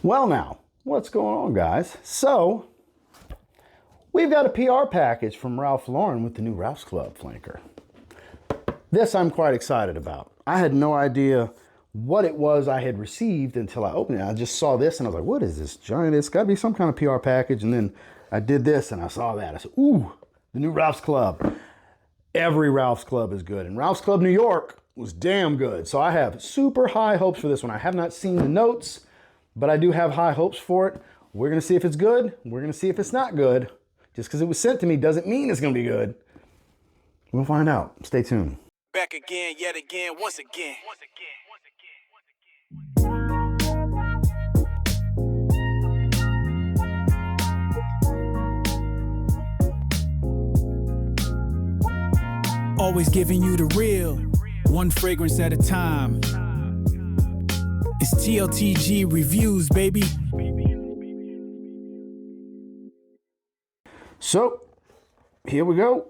Well now, what's going on, guys? So, we've got a PR package from Ralph Lauren with the new Ralph's Club flanker. This I'm quite excited about. I had no idea what it was I had received until I opened it. I just saw this and I was like, what is this giant? It's got to be some kind of PR package. And then I did this and I saw that. I said, ooh, the new Ralph's Club. Every Ralph's Club is good. And Ralph's Club New York was damn good. So I have super high hopes for this one. I have not seen the notes, but I do have high hopes for it. We're going to see if it's good. We're going to see if it's not good. Just because it was sent to me doesn't mean it's going to be good. We'll find out. Stay tuned. Back again, yet again, once again. Always giving you the real, one fragrance at a time. It's TLTG Reviews, baby. So, here we go.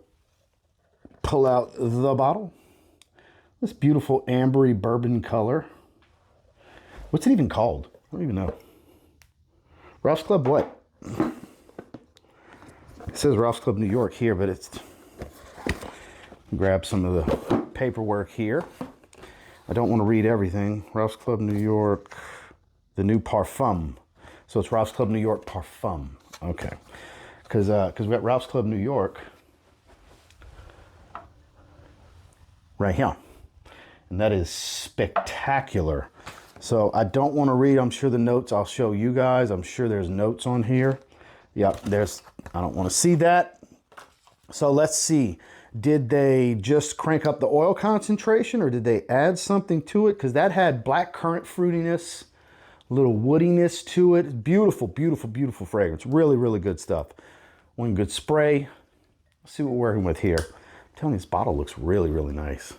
Pull out the bottle. This beautiful ambery bourbon color. What's it even called? I don't even know. Ralph's Club what? It says Ralph's Club New York here, but it's... Grab some of the paperwork here. I don't want to read everything. Ralph's Club New York, the new PARFUM. So it's Ralph's Club New York PARFUM. Okay. Because we got Ralph's Club New York right here. And that is spectacular. So I don't want to read, I'm sure the notes I'll show you guys. I'm sure there's notes on here. Yep, I don't want to see that. So let's see. Did they just crank up the oil concentration or did they add something to it? Because that had black currant fruitiness, a little woodiness to it. Beautiful, beautiful, beautiful fragrance. Really, really good stuff. One good spray. Let's see what we're working with here. I'm telling you, this bottle looks really, really nice.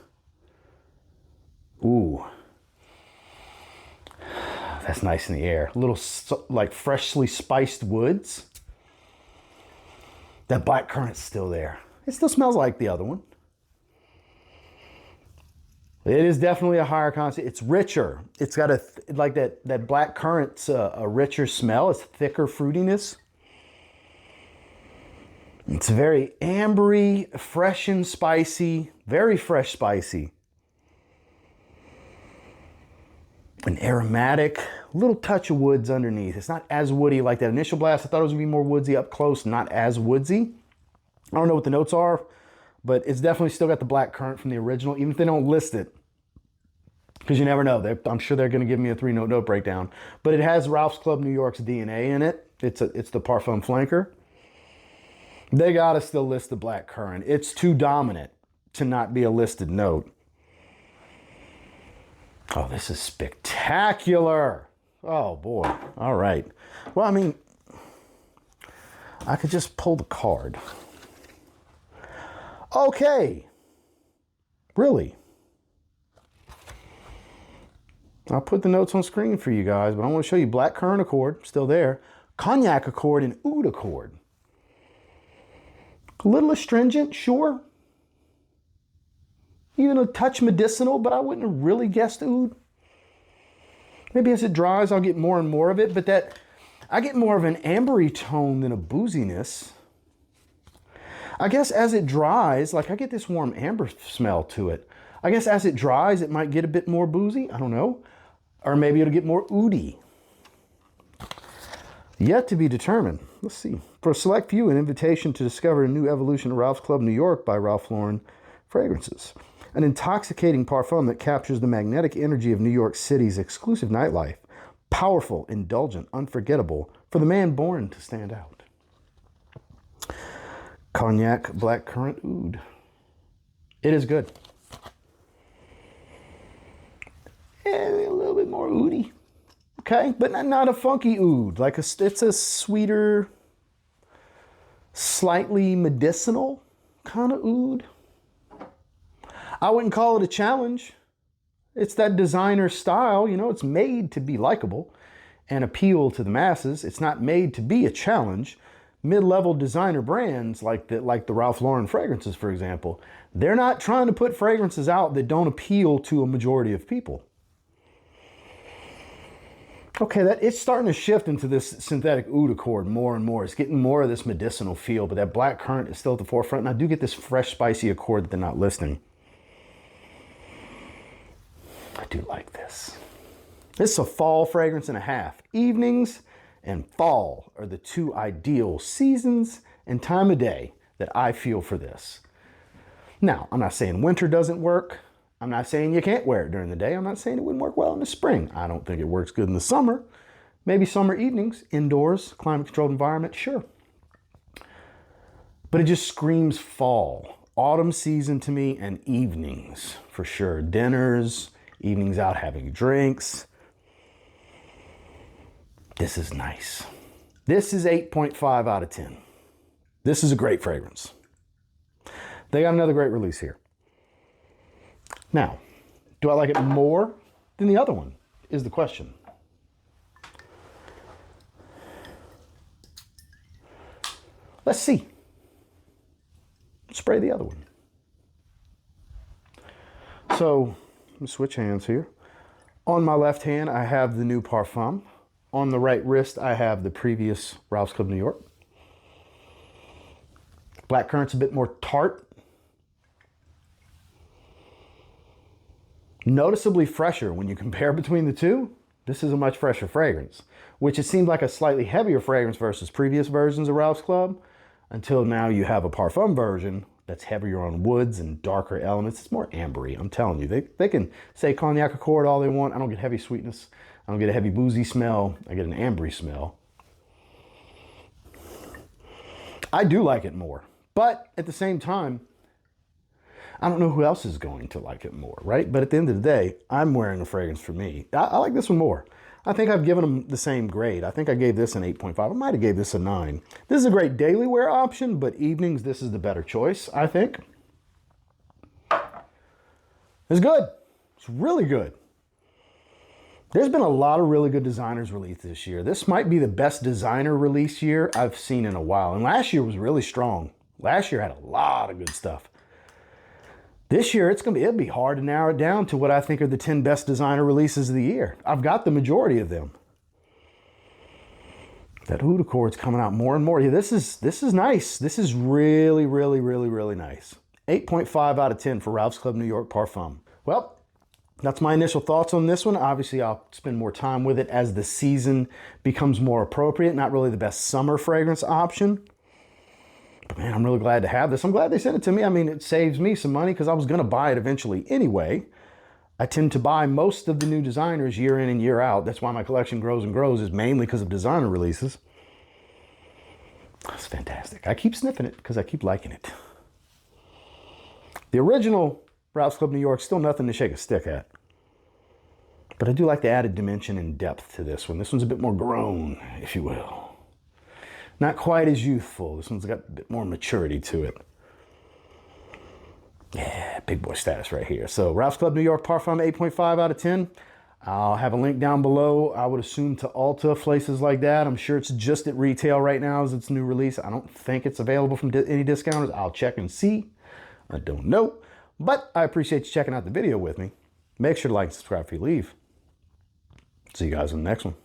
Ooh. That's nice in the air. A little like freshly spiced woods. That black currant's still there. It still smells like the other one. It is definitely a higher concentrate. It's richer. It's got like that black currant's a richer smell. It's thicker fruitiness. It's very ambery, fresh and spicy. Very fresh, spicy. An aromatic, little touch of woods underneath. It's not as woody like that initial blast. I thought it was gonna be more woodsy up close, not as woodsy. I don't know what the notes are, but it's definitely still got the black currant from the original, even if they don't list it. Because you never know. I'm sure they're going to give me a 3-note note breakdown. But it has Ralph's Club New York's DNA in it. It's the PARFUM flanker. They got to still list the black currant. It's too dominant to not be a listed note. Oh, this is spectacular. Oh, boy. All right. Well, I mean, I could just pull the card. Okay. Really? I'll put the notes on screen for you guys, but I want to show you black currant accord, still there. Cognac accord and oud accord. A little astringent, sure. Even a touch medicinal, but I wouldn't have really guessed oud. Maybe as it dries, I'll get more and more of it, but I get more of an ambery tone than a booziness. I guess as it dries, like I get this warm amber smell to it. I guess as it dries, it might get a bit more boozy. I don't know. Or maybe it'll get more oudy. Yet to be determined. Let's see. For a select few, an invitation to discover a new evolution of Ralph's Club New York by Ralph Lauren Fragrances. An intoxicating parfum that captures the magnetic energy of New York City's exclusive nightlife. Powerful, indulgent, unforgettable, for the man born to stand out. Cognac blackcurrant oud. It is good. A little bit more oudy. Okay, but not a funky oud. Like it's a sweeter, slightly medicinal kind of oud. I wouldn't call it a challenge. It's that designer style. You know, it's made to be likable and appeal to the masses. It's not made to be a challenge. Mid-level designer brands like the Ralph Lauren fragrances, for example, they're not trying to put fragrances out that don't appeal to a majority of people. Okay, it's starting to shift into this synthetic oud accord more and more. It's getting more of this medicinal feel, but that black currant is still at the forefront. And I do get this fresh, spicy accord that they're not listing. I do like this. This is a fall fragrance and a half. Evenings and fall are the two ideal seasons and time of day that I feel for this. Now, I'm not saying winter doesn't work. I'm not saying you can't wear it during the day. I'm not saying it wouldn't work well in the spring. I don't think it works good in the summer. Maybe summer evenings, indoors, climate-controlled environment, sure. But it just screams fall. Autumn season to me, and evenings for sure. Dinners, evenings out having drinks. This is nice. This is 8.5 out of 10. This is a great fragrance. They got another great release here. Now, do I like it more than the other one is the question. Let's see. Spray the other one. So, let me switch hands here. On my left hand, I have the new PARFUM. On the right wrist, I have the previous Ralph's Club New York. Black currant's a bit more tart. Noticeably fresher when you compare between the two. This is a much fresher fragrance, which it seemed like a slightly heavier fragrance versus previous versions of Ralph's Club, until now you have a PARFUM version that's heavier on woods and darker elements. It's more ambery, I'm telling you. They can say cognac accord all they want. I don't get heavy sweetness. I don't get a heavy boozy smell. I get an ambery smell. I do like it more, but at the same time, I don't know who else is going to like it more, right? But at the end of the day, I'm wearing a fragrance for me. I like this one more. I think I've given them the same grade. I think I gave this an 8.5. I might have gave this a 9. This is a great daily wear option, but evenings, this is the better choice, I think. It's good. It's really good. There's been a lot of really good designers released this year. This might be the best designer release year I've seen in a while. And last year was really strong. Last year had a lot of good stuff. This year, it'll be hard to narrow it down to what I think are the 10 best designer releases of the year. I've got the majority of them. That oud accord's coming out more and more. Yeah, this is nice. This is really, really, really, really nice. 8.5 out of 10 for Ralph's Club New York PARFUM. Well, that's my initial thoughts on this one. Obviously, I'll spend more time with it as the season becomes more appropriate. Not really the best summer fragrance option. But man, I'm really glad to have this. I'm glad they sent it to me. I mean, it saves me some money because I was going to buy it eventually anyway. I tend to buy most of the new designers year in and year out. That's why my collection grows and grows, is mainly because of designer releases. That's fantastic. I keep sniffing it because I keep liking it. The original Ralph's Club New York, still nothing to shake a stick at. But I do like the added dimension and depth to this one. This one's a bit more grown, if you will. Not quite as youthful. This one's got a bit more maturity to it. Yeah, big boy status right here. So Ralph's Club New York PARFUM, 8.5 out of 10. I'll have a link down below. I would assume to Ulta, places like that. I'm sure it's just at retail right now as its new release. I don't think it's available from any discounters. I'll check and see. I don't know. But I appreciate you checking out the video with me. Make sure to like and subscribe before you leave. See you guys in the next one.